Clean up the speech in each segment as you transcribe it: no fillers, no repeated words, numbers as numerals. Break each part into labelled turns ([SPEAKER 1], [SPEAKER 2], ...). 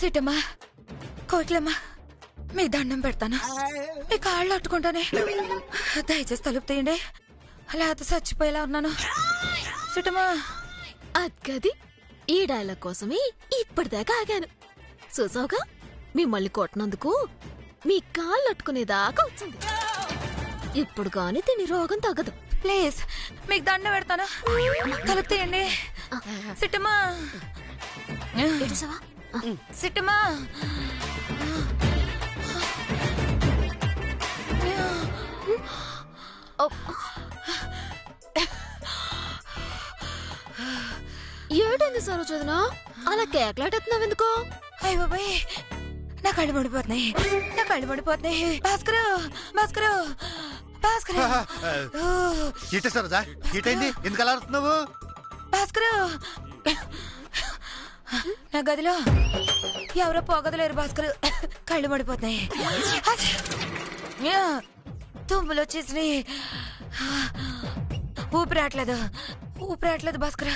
[SPEAKER 1] సిట్టమ్మా కోట్లమ్మా మీ దండం పెడతాను, మీ కాళ్ళు అట్టుకుంటానే, దయచేసి తలుపు తీయండి, అలా చచ్చిపోయేలా ఉన్నాను. సిట్టమ్మా
[SPEAKER 2] అద్గది ఈ డైలాగ్ కోసమే ఇప్పటిదాకా ఆగాను. చూసావుగా మిమ్మల్ని కొట్టినందుకు మీ కాళ్ళు అట్టుకునేదాకా వచ్చింది. ఇప్పుడు గాని తిని రోగం తగ్గదు.
[SPEAKER 1] ప్లీజ్ మీకు దండం పెడతాను, తలుపు తీయండి. సిట్టమ్మా సిట్టమ్మా
[SPEAKER 2] ఏటైంది సరోజనా అలా కేకలాటెత్తున్నావు ఎందుకో?
[SPEAKER 1] అయ్య బాబాయ్ నా కళ్ళు పడిపోతున్నాయి, నా కళ్ళు పడిపోతున్నాయి. భాస్కరు భాస్కరు భాస్కరు
[SPEAKER 3] ఏంటి సరోజా, ఏంటైంది, ఎందుకు అలా అరుస్తున్నావు?
[SPEAKER 1] భాస్కరు నా గదిలో ఎవరో పోగదలేరు భాస్కరు, కళ్ళు పడిపోతున్నాయి, తుమ్ములు వచ్చేసినాయి, ఊపిరాట్లేదు ఊపిరాట్లేదు. భాస్కరు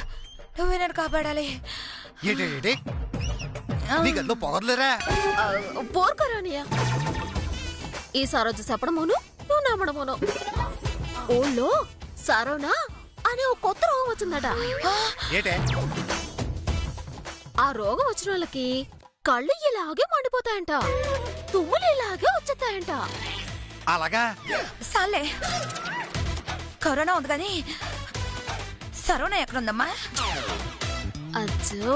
[SPEAKER 1] నువ్వే నన్ను కాపాడాలి.
[SPEAKER 3] ఏంటి నీ గదిలో పొగలేరా?
[SPEAKER 2] పోర్కరానియా ఈ సరోజ చెప్పడమోను నువ్వు నమ్మడమోను. ఓళ్ళో సరోనా అనే ఒక కొత్త రోగం వచ్చిందట.
[SPEAKER 3] ఏటే
[SPEAKER 2] ఆ రోగం వచ్చిన వాళ్ళకి కళ్ళు ఇలాగే మండిపోతాయంట, తుమ్ములు ఇలాగే వచ్చేస్తాయంట.
[SPEAKER 3] అలాగా?
[SPEAKER 1] సాలే కరోనా ఉంది కానీ సరోనా ఎక్కడుందమ్మా?
[SPEAKER 2] అచ్చో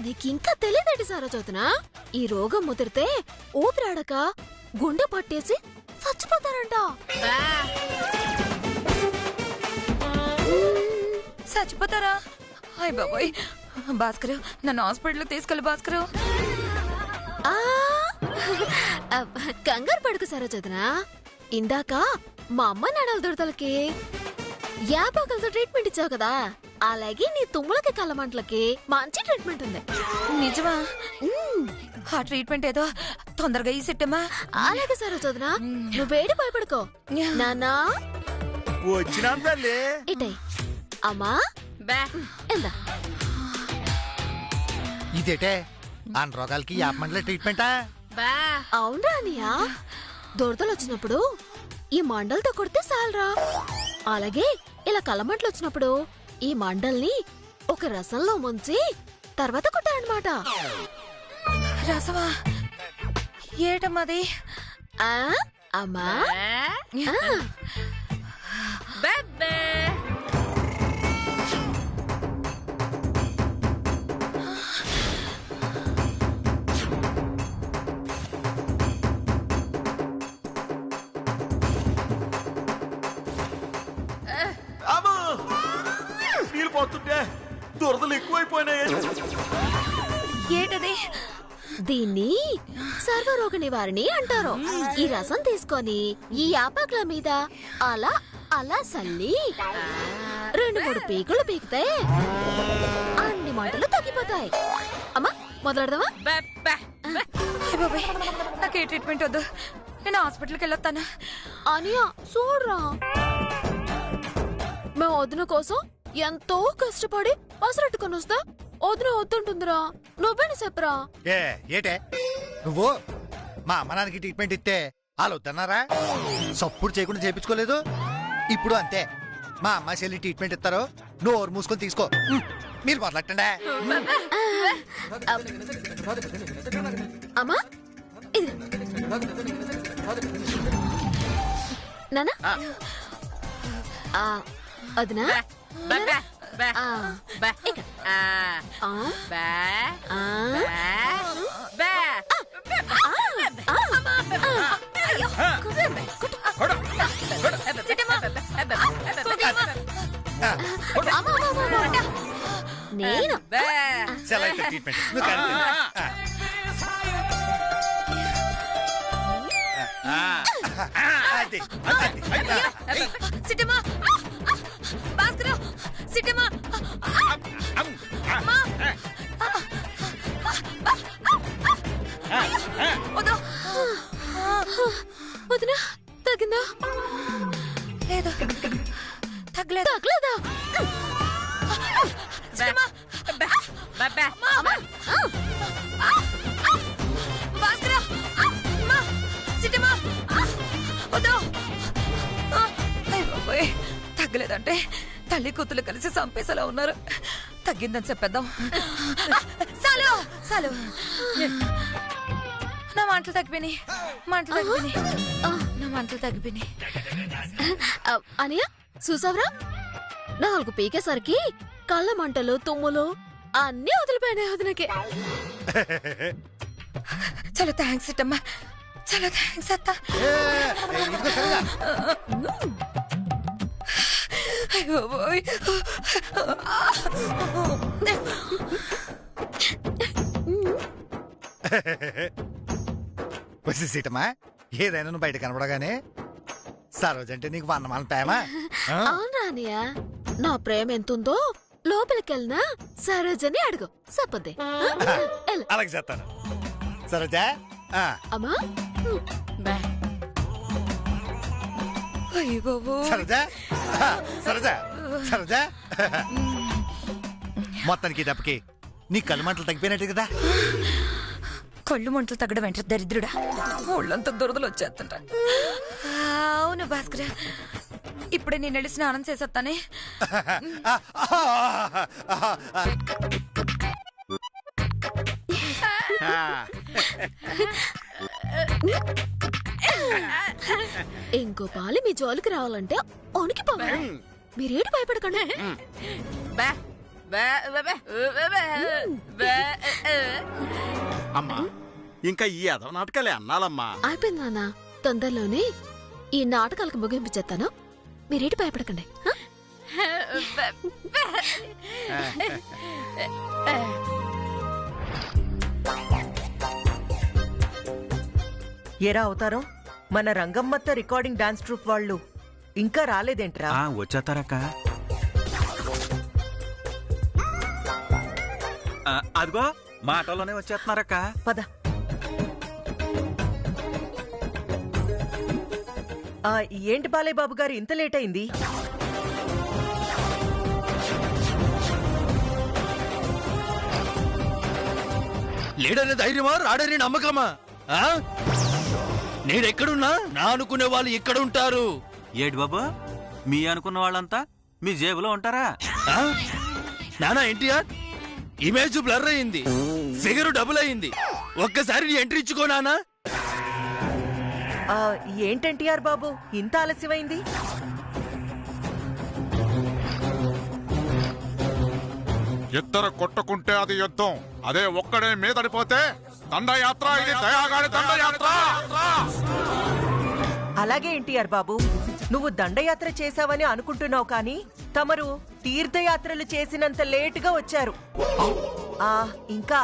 [SPEAKER 2] నీకింకా తెలియదేంటి సరోజోతునా? ఈ రోగం ముదిరితే ఊపిరాడక గుండె పట్టేసి చచ్చిపోతారంట.
[SPEAKER 1] చచ్చిపోతారా? అయ్ బాబోయ్ భాస్కరు నన్ను హాస్పిటల్కి తీసుకెళ్ళి భాస్కరు.
[SPEAKER 2] కంగారు పడుకు సరోజోతునా, ఇందాక మా అమ్మ నాన్నల దురదలకి యాపాకలతో ట్రీట్మెంట్ ఇచ్చావు కదా, అలాగే నీ తుమ్ములకి కళ్ళమంటలకి మంచి ట్రీట్మెంట్ ఉంది.
[SPEAKER 1] నిజమా? ఆ ట్రీట్మెంట్ ఏదో తొందరగా ఈ సిట్టమ్మా.
[SPEAKER 2] అలాగే సరోజోతునా నువ్వేడి భయపడుకో. నానా
[SPEAKER 3] వచ్చినా
[SPEAKER 2] ఇటై అమ్మా ఎందా
[SPEAKER 3] ఇదేటే అన్ రోగాలకి యాపమండల ట్రీట్మెంటా?
[SPEAKER 2] అవునరా అనియా, దొరదలు వచ్చినప్పుడు ఈ మండలతో కొడితే చాలరా. అలాగే ఇలా కళ్ళమంటలు వచ్చినప్పుడు ఈ మండల్ని ఒక రసంలో ముంచి తర్వాత కొట్టారనమాట.
[SPEAKER 1] రసమా? ఏటమ్మది?
[SPEAKER 2] అమ్మా
[SPEAKER 4] నీళ్ళు పోతుంటే దురదలు ఎక్కువైపోయినాయి.
[SPEAKER 1] ఏటది?
[SPEAKER 2] దీన్ని సర్వరోగ నివారణి అంటారు. ఈ రసం తీసుకొని ఈ యాపాకుల మీద అలా అలా సల్లి 2-3 పీకులు పీకితే అన్ని మంటలు తగ్గిపోతాయి. అమ్మా మొదలెడదామా?
[SPEAKER 1] బాబాయ్ నాకు ఏ ట్రీట్మెంట్ వద్దు, నేను హాస్పిటల్కి వెళ్ళొస్తాను.
[SPEAKER 2] అనియా చూడరా, మేము వదిన కోసం ఎంతో కష్టపడి పసరట్టుకొని వస్తా వదిన వద్దుంటుందిరా, నువ్వేని చెప్పరా.
[SPEAKER 3] ఏటే నువ్వు మా అమ్మ నాన్నకి ట్రీట్మెంట్ ఇస్తే వాళ్ళు వద్దన్నారా? సప్పుడు చేయకుండా చేపించుకోలేదు. ఇప్పుడు అంతే, మా అమ్మ చెల్లి ట్రీట్మెంట్ ఇస్తారో నోరు మూసుకొని తీసుకో. మీరు మొదలెట్టండి.
[SPEAKER 2] అమ్మా ఇది నానా వదినా నేను
[SPEAKER 3] ట్రీట్మెంట్
[SPEAKER 1] సిట్టమ్మా భాస్కరు సిట్టమ్మా
[SPEAKER 2] వదినా తగ్గిందా?
[SPEAKER 1] లేదు తగ్గలేదు.
[SPEAKER 2] తగ్గలేదా?
[SPEAKER 1] చూస్తుంటే తల్లి కూతులు కలిసి చంపేసేలా ఉన్నారు. తగ్గిందని చెప్పేద్దాం. చాలు చాలు, నా మంటలు తగ్గిపోయినాయి, నా మంటలు తగ్గిపోయినాయి.
[SPEAKER 2] అనియా చూసావరా, 4 పీకేసరికి కళ్ళ మంటలు తుమ్ములు అన్నీ వదిలిపోయినాయి వదినకి.
[SPEAKER 1] చాలా థ్యాంక్స్ అమ్మా, చాలా థ్యాంక్స్ అత్త.
[SPEAKER 3] సీటమ్మా, ఏదైనా నువ్వు బయట కనపడగానే సరోజ అంటే నీకు వన్నమాల ప్రేమ.
[SPEAKER 2] అవునా అనియా, నా ప్రేమ ఎంతుందో లోపలికెళ్ళినా సరోజని అడుగు చెప్పదే.
[SPEAKER 3] అలాగే చేస్తాను సరోజా.
[SPEAKER 2] అమ్మా
[SPEAKER 3] సరోజా, సరోజా, సరోజా. మొత్తానికి దెబ్బకి నీ కళ్ళు మంటలు తగ్గిపోయినట్టు కదా.
[SPEAKER 1] కళ్ళు మంటలు తగ్గడం వెంట దరిద్రుడా, ఒళ్ళంతా దురదలు వచ్చేస్తుంట. అవును భాస్కర, ఇప్పుడే నేను వెళ్ళి స్నానం చేసేస్తానే.
[SPEAKER 2] ఇంకో పాలు మీ జోలికి రావాలంటే వణికి పోవాలి. మీరేంటి భయపడకండి.
[SPEAKER 4] అమ్మా, ఇంకా ఈ అదవ నాటకాలే అన్నాలమ్మా.
[SPEAKER 2] అయిపోయింది నాన్న, తొందరలోనే ఈ నాటకాలకు ముగింపు చేస్తాను. మీరేంటి భయపడకండి.
[SPEAKER 5] ఏరా అవుతారో, మన రంగమ్మత్త రికార్డింగ్ డాన్స్ ట్రూప్ వాళ్ళు ఇంకా రాలేదేంట్రా?
[SPEAKER 6] వచ్చేస్తారక్క. అదిగో మాటలోనే వచ్చేస్తున్నారక్క.
[SPEAKER 5] పద. ఏంటి బాలయ్య బాబు గారు ఇంత లేట్ అయింది?
[SPEAKER 7] లేడనే ధైర్యమా, రాడని నమ్మకమా? నేనెక్కడున్నా నా అనుకునే వాళ్ళు ఇక్కడ ఉంటారు.
[SPEAKER 6] ఏడు బాబు, మీ అనుకున్న వాళ్ళంతా మీ జేబులో ఉంటారా?
[SPEAKER 7] నానా ఎన్టీఆర్, ఇమేజ్ బ్లర్ అయింది, ఫిగర్ డబుల్ అయింది. ఒక్కసారి నీ ఎంట్రీ ఇచ్చుకో నానా.
[SPEAKER 5] ఏంటెన్టీఆర్ బాబు ఇంత ఆలస్యమైంది?
[SPEAKER 8] ఇద్దరు కొట్టుకుంటే అది యుద్ధం, అదే ఒక్కడే మీదడిపోతే దండయాత్ర. ఇది దయాగాడి దండయాత్ర.
[SPEAKER 5] అలాగే ఎన్టీఆర్ బాబు, నువ్వు దండయాత్ర చేశావని అనుకుంటున్నావు, కానీ తమరు తీర్థయాత్రలు చేసినంత లేటుగా వచ్చారు. ఇంకా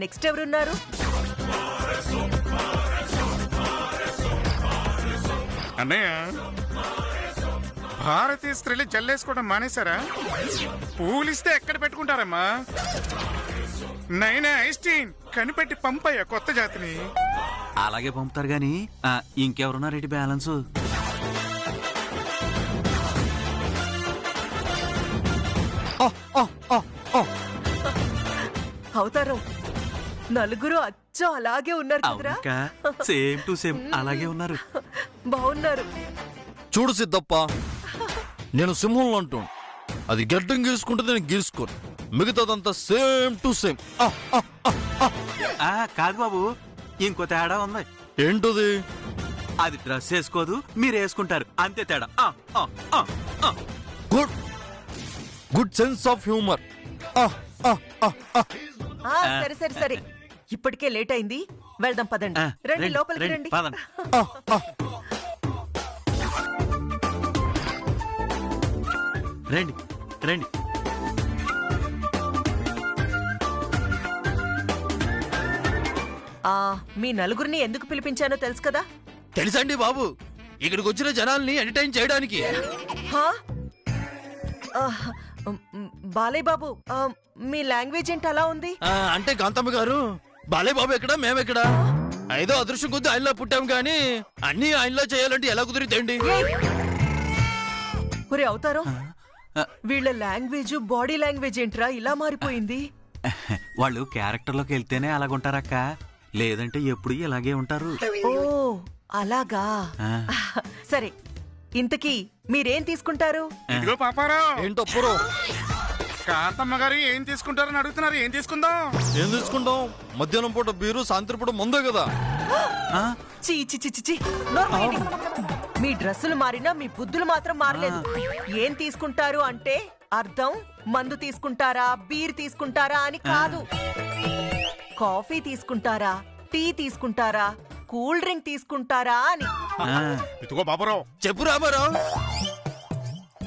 [SPEAKER 5] నెక్స్ట్ ఎవరున్నారు?
[SPEAKER 8] అన్నయ్య, భారతీయ స్త్రీలు జల్లేసుకోవడం మానేశారా? పూలిస్తే ఎక్కడ పెట్టుకుంటారమ్మా? నైనా ఐస్టీన్ కనిపెట్టి పంపయ్యా కొత్త జాతిని.
[SPEAKER 6] అలాగే పంపుతారు గాని ఇంకెవరున్నారేంటి బ్యాలెన్స్?
[SPEAKER 5] అవుతారు నలుగురు అచ్చం అలాగే ఉన్నారు కదరా?
[SPEAKER 6] సేమ్ టు సేమ్ అలాగే ఉన్నారు.
[SPEAKER 5] బాగున్నారు.
[SPEAKER 7] చూడు సిద్ధప్ప, నేను సింహంలో అంటాను, అది గడ్డం గీసుకుంటుంది, నేను గీసుకోను. మిగతాదంతా సేమ్ టు సేమ్.
[SPEAKER 6] కాదు బాబు, ఇంకో తేడా ఉంది.
[SPEAKER 7] ఏంటది?
[SPEAKER 6] అది డ్రెస్ వేసుకోదు, మీరు వేసుకుంటారు, అంతే తేడా.
[SPEAKER 7] Good good sense of humour.
[SPEAKER 5] సరే సరే సరే, ఇప్పటికే లేట్ అయింది, వెళ్దాం పదండి. రండి, లోపలికి రండి.
[SPEAKER 6] రండి రండి.
[SPEAKER 5] మీ నలుగురిని ఎందుకు పిలిపించానో తెలుసు కదా?
[SPEAKER 7] తెలుసండి బాబు, ఇక్కడికి వచ్చిన జనాల్ని ఎంటర్టైన్ చేయడానికి.
[SPEAKER 5] బాలయ్య బాబు, మీ లాంగ్వేజ్ ఏంటి అలా ఉంది?
[SPEAKER 7] అంటే కాంతమ్మ గారు, బాలయ్య బాబు ఎక్కడ, మేమెక్కడ? ఐదో అదృష్టం కొద్ది ఆయనలో పుట్టాం, కానీ అన్ని ఆయనలో చేయాలంటే ఎలా కుదిరితేండి?
[SPEAKER 5] ఒరే అవుతారో, వీళ్ళ లాంగ్వేజ్ బాడీ లాంగ్వేజ్ ఏంట్రా ఇలా మారిపోయింది?
[SPEAKER 6] వాళ్ళు క్యారెక్టర్ లోకి వెళ్తేనే అలాగుంటారక్క, లేదంటే ఎప్పుడు ఇలాగే ఉంటారు.
[SPEAKER 5] ఓ అలాగా. సరే, ఇంతకీ మీరేం తీసుకుంటారు?
[SPEAKER 8] ఇదిగో పాపారావు,
[SPEAKER 7] ఏంటప్పురో
[SPEAKER 8] కాంతమ్మ గారు ఏం తీసుకుంటారని అడుగుతున్నారు. ఏం తీసుకుందాం?
[SPEAKER 7] ఏం తీసుకుంటాం? మధ్యాహ్నం పూట బీరు, సాయంత్రం పూట ముందే కదా.
[SPEAKER 5] చీ చీ చీ చీ నోర్మేయండి. మీ డ్రెస్సులు మారినా మీ బుద్ధులు మాత్రం మారలేదు. ఏం తీసుకుంటారు అంటే అర్థం మందు తీసుకుంటారా, బీర్ తీసుకుంటారా అని కాదు. కాఫీ తీసుకుంటారా, టీ తీసుకుంటారా, కూల్ డ్రింక్ తీసుకుంటారా అని.
[SPEAKER 8] ఇదిగో బాబురావు,
[SPEAKER 7] చెప్పు రామారావు.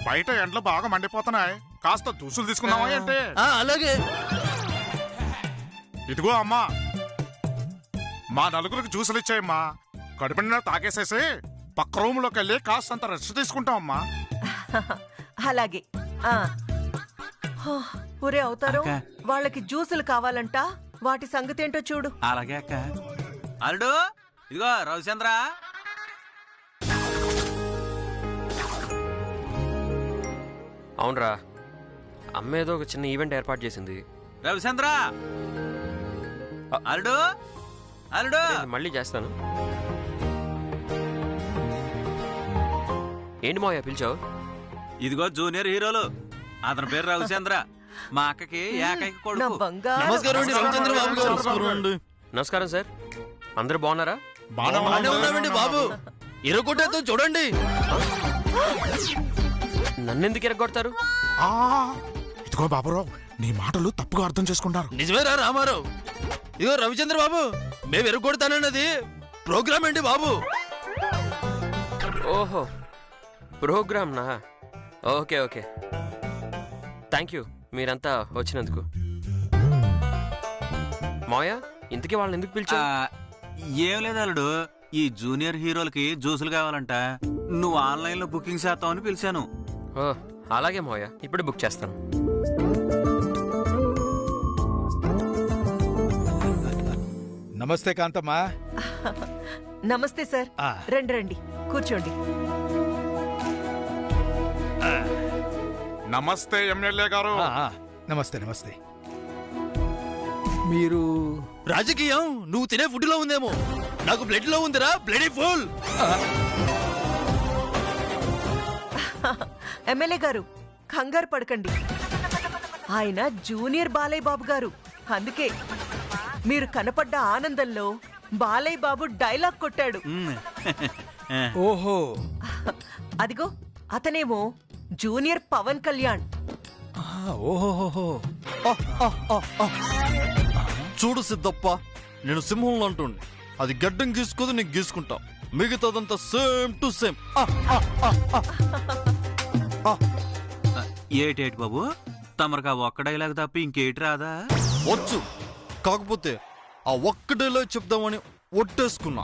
[SPEAKER 8] బయట ఎండలు బాగా మండిపోతున్నాయి, కాస్త జ్యూసులు తీసుకుందామా అంటే?
[SPEAKER 7] అలాగే.
[SPEAKER 8] ఇదిగో అమ్మా, మా నలుగురికి జ్యూసులు ఇచ్చాయమ్మా. కడుపునిండా తాగేసేసి పక్క రూములోకి వెళ్ళి కాస్తంత రెస్ట్ తీసుకుంటామమ్మా.
[SPEAKER 5] అలాగే. ఒరే అవుతారు, వాళ్ళకి జ్యూసులు కావాలంట. వాటి సంగతి ఏంటో చూడు.
[SPEAKER 6] అలాగే అక్క. అల్లుడు, ఇదిగో రవిచంద్ర.
[SPEAKER 9] అవునరా, అమ్మ ఏదో ఒక చిన్న ఈవెంట్ ఏర్పాటు చేసింది.
[SPEAKER 6] రవిచంద్ర, అల్లుడు అల్లుడు,
[SPEAKER 9] మళ్ళీ చేస్తాను. ఏంటి మావయ్య పిలిచావు?
[SPEAKER 6] ఇదిగో జూనియర్ హీరోలు. అతని పేరు రవిచంద్ర. మా అక్కకి ఏకైక
[SPEAKER 5] నా
[SPEAKER 6] కొడుకు.
[SPEAKER 5] బంగారు.
[SPEAKER 7] నమస్కారం అండి రవిచంద్ర బాబు గారు. నమస్కారం అండి.
[SPEAKER 9] నమస్కారం సార్, అందరూ బాగున్నారా?
[SPEAKER 7] బాగానే ఉన్నామండి బాబు. ఇరగొట్టేతో చూడండి.
[SPEAKER 9] నన్నెందుకు ఇరగొడతారు?
[SPEAKER 8] ఇదిగో బాబురావు, నీ మాటలు తప్పుగా అర్థం చేసుకుంటారు.
[SPEAKER 7] నిజమేరా రామారావు? ఇదిగో రవిచంద్ర బాబు, మేము ఇరగొడతానన్నది ప్రోగ్రామ్ అండి బాబు.
[SPEAKER 9] ఓహో, ప్రోగ్రామ్ నా? ఓకే ఓకే, థ్యాంక్ యూ మీరంతా వచ్చినందుకు. మావయ్య, ఇంతకీ వాళ్ళని ఎందుకు పిలిచా?
[SPEAKER 6] ఏం లేదు అల్లుడు, ఈ జూనియర్ హీరోలకి జ్యూసులు కావాలంట. నువ్వు ఆన్లైన్ లో బుకింగ్ చేస్తావని పిలిచాను.
[SPEAKER 9] ఓ అలాగే మావయ్య, ఇప్పుడు బుక్ చేస్తాను.
[SPEAKER 10] నమస్తే కాంతమ్మా.
[SPEAKER 5] నమస్తే సార్. రండి రండి, కూర్చోండి.
[SPEAKER 8] నమస్తే ఎమ్మెల్యే గారు.
[SPEAKER 10] నమస్తే నమస్తే. మీరు
[SPEAKER 7] రాజకీయం నువ్వు తినే ఫుడ్ లో ఉందేమో, నాకు బ్లడ్ లో ఉందిరా, బ్లడీ ఫుల్.
[SPEAKER 5] ఎమ్మెల్యే గారు, కంగారు పడకండి. ఆయన జూనియర్ బాలయ్య బాబు గారు. అందుకే మీరు కనపడ్డ ఆనందంలో బాలయ్య బాబు డైలాగ్ కొట్టాడు.
[SPEAKER 10] ఓహో,
[SPEAKER 5] అదిగో అతనేమో జూనియర్ పవన్ కళ్యాణ్.
[SPEAKER 10] ఓహోహో.
[SPEAKER 7] చూడు సిద్ధప్ప, నేను సింహంలో అంటుండే, అది గడ్డం గీసుకోదు, నీకు గీసుకుంటాం. మిగతాదంతా సేమ్ టు సేమ్.
[SPEAKER 6] ఏటేటి బాబు, తమరికి ఆ ఒక్క డైలాగ్ తప్ప ఇంకేటి రాదా?
[SPEAKER 7] వచ్చు, కాకపోతే ఆ ఒక్క డైలాగ్ చెప్దామని ఒట్టేసుకున్నా.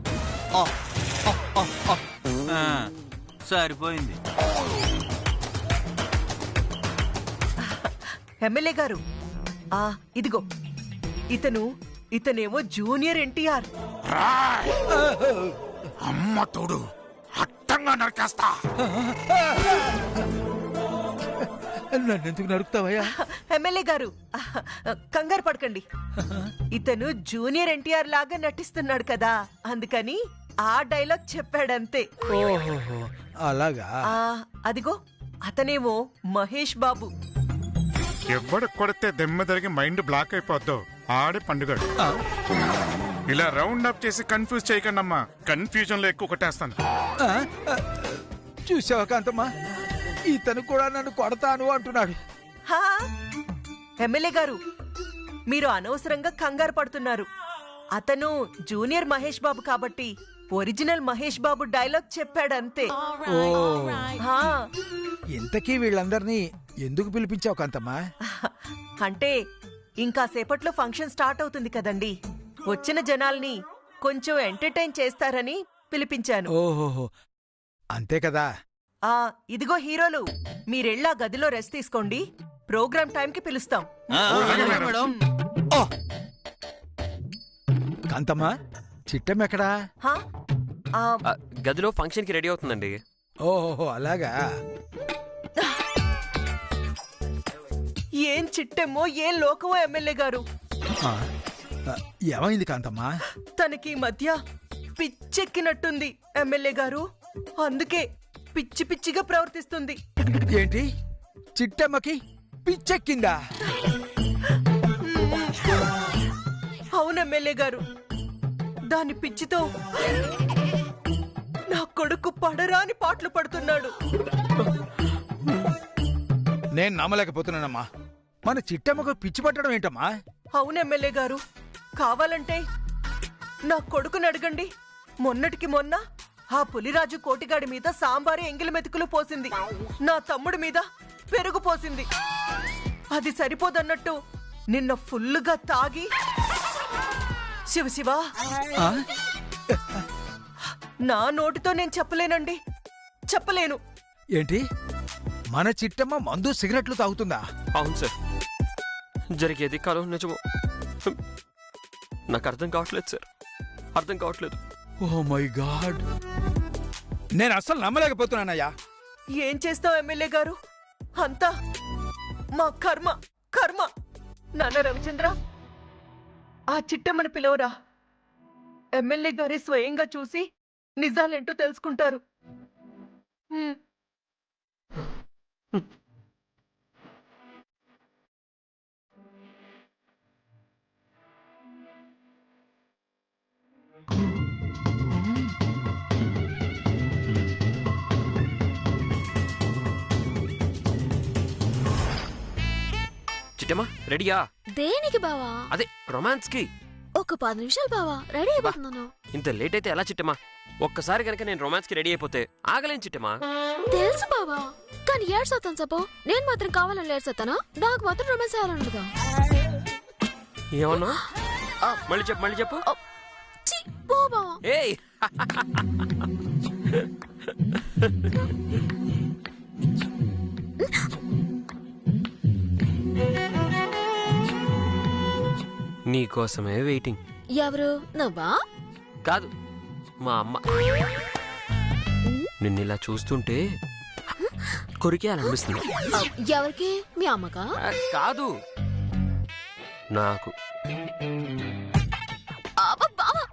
[SPEAKER 6] సరిపోయింది.
[SPEAKER 5] ఎమ్మెల్యే గారు, ఇదిగో ఇతనేమో జూనియర్ ఎన్టీఆర్.
[SPEAKER 8] అమ్మ తోడు, అట్టంగా నరికేస్తా.
[SPEAKER 10] నన్నెందుకు నరుకుతావయ్యా?
[SPEAKER 5] ఎమ్మెల్యే గారు, కంగారు పడకండి. ఇతను జూనియర్ ఎన్టీఆర్ లాగా నటిస్తున్నాడు కదా, అందుకని ఆ డైలాగ్ చెప్పాడంతే.
[SPEAKER 10] ఓహోహో, అలాగా.
[SPEAKER 5] అదిగో అతనేమో మహేష్ బాబు.
[SPEAKER 8] ఎవడు కొడితే దెమ్మ తిరిగి మైండ్ బ్లాక్ అయిపోద్దో ఆడి పండుగ. ఇలా రౌండ్ అప్ చేసి కన్ఫ్యూజ్ చేయకండమ్మా, కన్ఫ్యూజన్ లో ఎక్కువ కొట్టేస్తాను.
[SPEAKER 10] చూసావా కాంతమ్మా, ఇతను కూడా నన్ను కొడతాను అంటున్నాడు.
[SPEAKER 5] ఎమ్మెల్యే గారు, మీరు అనవసరంగా కంగారు పడుతున్నారు. అతను జూనియర్ మహేష్ బాబు కాబట్టి ఒరిజినల్ మహేష్ బాబు డైలాగ్ చెప్పాడంతే.
[SPEAKER 10] ఇంతకీ వీళ్ళందరినీ ఎందుకు పిలిపించావు కాంతమ్మా?
[SPEAKER 5] అంటే ఇంకా సేపట్లో ఫంక్షన్ స్టార్ట్ అవుతుంది కదండి, వచ్చిన జనాల్ని కొంచెం ఎంటర్టైన్ చేస్తారని పిలిపించాను.
[SPEAKER 10] ఓహోహో, అంతే కదా.
[SPEAKER 5] ఇదిగో హీరోలు, మీరెళ్ళా గదిలో రెస్ట్ తీసుకోండి. ప్రోగ్రామ్ టైంకి పిలుస్తాం.
[SPEAKER 10] కాంతమ్మా, చిట్టం ఎక్కడా?
[SPEAKER 9] గదిలో ఫంక్షన్ కి రెడీ అవుతుందండి.
[SPEAKER 10] ఓహో, అలాగా.
[SPEAKER 5] ఏం చిట్టెమ్మో ఏం లోకమో ఎమ్మెల్యే గారు.
[SPEAKER 10] ఏమైంది కాంతమ్మా?
[SPEAKER 5] తనకి మధ్య పిచ్చెక్కినట్టుంది ఎమ్మెల్యే గారు. అందుకే పిచ్చి పిచ్చిగా ప్రవర్తిస్తుంది.
[SPEAKER 10] ఏంటి చిట్టమ్మకి పిచ్చెక్కిందా?
[SPEAKER 5] అవును ఎమ్మెల్యే గారు, దాని పిచ్చితో నా కొడుకు పడరాని పాటలు పడుతున్నాడు.
[SPEAKER 10] నేను నమ్మలేకపోతున్నానమ్మా. మన చిట్టమ్మకు పిచ్చి పట్టడం ఏంటమ్మా?
[SPEAKER 5] అవును ఎమ్మెల్యే గారు, కావాలంటే నా కొడుకుని అడగండి. మొన్నటికి మొన్న ఆ పులిరాజు కోటిగాడి మీద సాంబారు ఎంగిలి మెతుకులు పోసింది, నా తమ్ముడి మీద పెరుగు పోసింది. అది సరిపోదన్నట్టు నిన్న ఫుల్లుగా తాగి శివ నా నోటితో నేను చెప్పలేనండి, చెప్పలేను.
[SPEAKER 10] ఏంటి మన చిట్టమ్మ మందు సిగరెట్లు తాగుతుందా?
[SPEAKER 9] అవును సార్, జరిగేది కాలం నిజము. నాకు అర్థం కావట్లేదు సార్, అర్థం కావట్లేదు.
[SPEAKER 10] ఓ మై గాడ్, నేను అస్సలు నమ్మలేకపోతున్నానయ్యా.
[SPEAKER 5] ఏం చేస్తావు ఎమ్మెల్యే గారు, అంతా మా కర్మ కర్మ. నాన్న రవిచంద్ర, ఆ చిట్టమ్మని పిలవరా. ఎమ్మెల్యే గారి స్వయంగా చూసి నిజాలేంటో తెలుసుకుంటారు.
[SPEAKER 9] చిట్టమ్మా రెడీయా?
[SPEAKER 2] దేనికి బావా?
[SPEAKER 9] అదే రొమాన్స్ కి.
[SPEAKER 2] ఒక 10 నిమిషాలు బావా, రెడీ అయిపోతున్నాను.
[SPEAKER 9] ఇంత లేట్ అయితే ఎలా చిట్టమ్మా? ఒక్కసారి కనుక నేను రొమాన్స్ కి రెడీ అయిపోతే ఆగలేను చిట్టమ్మా.
[SPEAKER 2] తెలుసు బావా, కానీ ఏడ్సొత్తాను సపో. నేను మాత్రం కావాలని ఏడ్సొత్తానా? నాకు మాత్రం రొమాన్స్ అవ్వాలనుగా.
[SPEAKER 9] ఏమన్నా? మళ్ళీ చెప్పు.
[SPEAKER 2] ఛీ, పో బావా.
[SPEAKER 9] ఏయ్ నీకోసమే వెయిటింగ్.
[SPEAKER 2] ఎవరు? నువ్వా?
[SPEAKER 9] కాదు, మా అమ్మ. నిన్నిలా చూస్తుంటే కొరికేయాలనిపిస్తుంది.
[SPEAKER 2] ఎవరికి? మీ అమ్మకా?
[SPEAKER 9] కాదు, నాకు.
[SPEAKER 2] బావా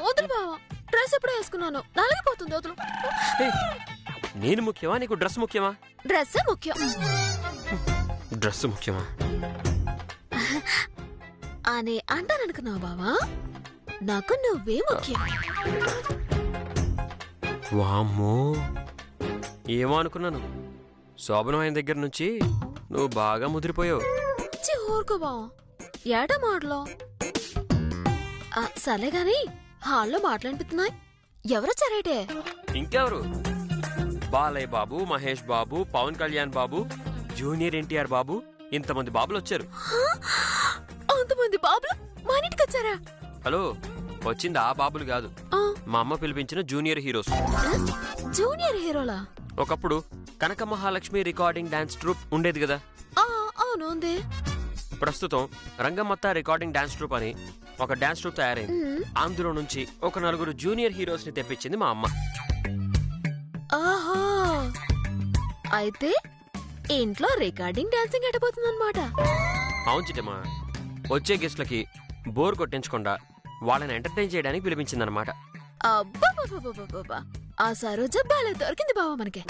[SPEAKER 2] వదులు బావా, డ్రెస్ ఎప్పుడు వేసుకున్నాను, నలిగిపోతుంది, వదులు.
[SPEAKER 9] నేను ముఖ్యమా, నీకు డ్రెస్ ముఖ్యమా?
[SPEAKER 2] డ్రెస్సే ముఖ్యం.
[SPEAKER 9] డ్రెస్ ముఖ్యమా
[SPEAKER 2] అని అంటాననుకున్నావు బావా? నాకు నువ్వే ముఖ్యం.
[SPEAKER 9] వామ్మో, ఏమో అనుకున్నాను. శోభనం అయిన దగ్గర నుంచి నువ్వు బాగా ముదిరిపోయావు.
[SPEAKER 2] ఊరుకో బావా, ఏటా మాటలో. సరే గాని హాల్లో మాట్లాడిపిస్తున్నాయి. ఎవరొచ్చారేటే?
[SPEAKER 9] ఇంకెవరు? బాలయ్య బాబు, మహేష్ బాబు, పవన్ కళ్యాణ్ బాబు, జూనియర్ ఎన్టీఆర్ బాబు, ఇంతమంది బాబులు వచ్చారు.
[SPEAKER 2] అంతమంది బాబులు మన ఇంటికి వచ్చారా?
[SPEAKER 9] హలో, వచ్చింది ఆ బాబులు కాదు, మా అమ్మ పిలిపించిన జూనియర్ హీరోస్.
[SPEAKER 2] జూనియర్ హీరోలా?
[SPEAKER 9] ఒకప్పుడు కనక మహాలక్ష్మి రికార్డింగ్ డాన్స్ ట్రూప్ ఉండేది కదా.
[SPEAKER 2] అవును ఉంది.
[SPEAKER 9] ప్రస్తుతం రంగమ్మత్త రికార్డింగ్ డాన్స్ ట్రూప్ అని ఒక డాన్స్ ట్రూప్ తయారైంది. అందులో నుంచి ఒక 4 జూనియర్ హీరోస్ ని తెప్పించింది మా అమ్మ.
[SPEAKER 2] ఆహా, అయితే ఇంట్లో రికార్డింగ్ డాన్సింగ్ ఎట్టబోతుంది అనమాట.
[SPEAKER 9] అవును చిట్టమ్మా, వచ్చే గెస్ట్లకి బోర్ కొట్టించకుండా వాళ్ళని ఎంటర్టైన్ చేయడానికి పిలిపించిందనమాట.
[SPEAKER 2] అబ్బా, ఆ సరోజ బాలే దొరికింది బావా మనకి.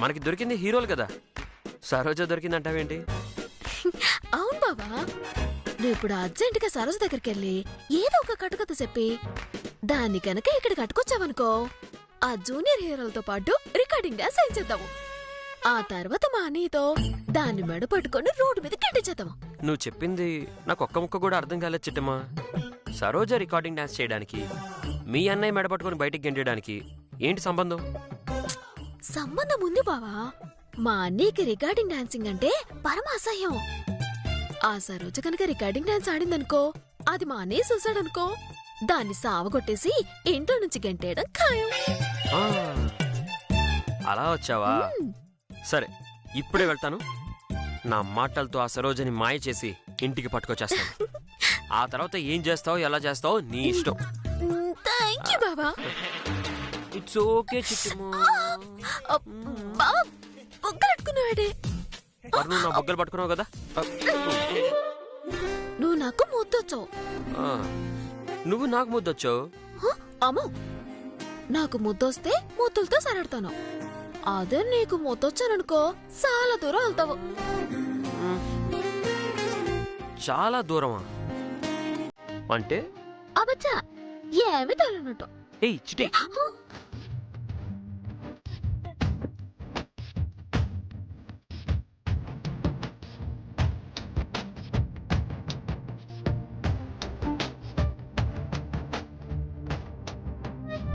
[SPEAKER 9] మనకి దొరికింది హీరోలు కదా, సరోజ దొరికిందంటావేంటి?
[SPEAKER 2] అవును బావా, నువ్వు ఇప్పుడు అర్జెంటుగా సరోజ దగ్గరికి వెళ్ళి ఏదో ఒక కట్టుకథ చెప్పి దాన్ని కనుక ఇక్కడ కట్టుకొచ్చావనుకో, ఆ జూనియర్ హీరోలతో పాటు రికార్డింగ్ డాన్స్ చేద్దాము. ఆ తర్వాత మా అన్నయ్యతో దాన్ని మెడ పట్టుకొని రోడ్డు మీద గెంటించేద్దాము.
[SPEAKER 9] నువ్వు చెప్పింది నాకు ఒక్క ముక్క కూడా అర్థం కాలేదు చిట్టమ్మా. సరోజ రికార్డింగ్ డాన్స్ చేయడానికి మీ అన్నయ్య మెడ పట్టుకొని బయటికి గెంటడానికి ఏంటి సంబంధం?
[SPEAKER 2] సంబంధం ఉంది బావా. మా అన్నయ్యకి రికార్డింగ్ డాన్సింగ్ అంటే పరమ అసహ్యం. ఆ సరోజ కనుక రికార్డింగ్ డాన్స్ ఆడిందనుకో, అది మా అన్నయ్య చూసాడనుకో, దాన్ని సావగొట్టేసి ఇంట్లో నుంచి గెంటేయడం ఖాయం.
[SPEAKER 9] అలా వచ్చావా? సరే, ఇప్పుడే వెళ్తాను. నా మాటలతో ఆ సరోజని మాయ చేసి ఇంటికి పట్టుకొచ్చేస్తాను. ఆ తర్వాత ఏం చేస్తావో ఎలా చేస్తావో నీ ఇష్టం.
[SPEAKER 2] థాంక్యూ బావా.
[SPEAKER 9] ఇట్స్ ఓకే చిట్టమ్మా.
[SPEAKER 2] బావా బొగ్గలట్టుకున్నాడే.
[SPEAKER 9] నువ్వు నా బొగ్గలు పట్టుకున్నావు కదా.
[SPEAKER 2] నువ్వు నాకు ముద్దొచ్చావు.
[SPEAKER 9] నువ్వు నాకు ముద్దొచ్చావు.
[SPEAKER 2] అమ్మో, నాకు ముద్దొస్తే ముద్దులతో సరడతాను. అదే నీకు ముద్దొచ్చాననుకో చాలా దూరం వెళ్తావు.
[SPEAKER 9] చాలా దూరమా అంటే?
[SPEAKER 2] అబచ్చా ఏమి తెలియనట్టు.
[SPEAKER 9] ఏయ్ చిటి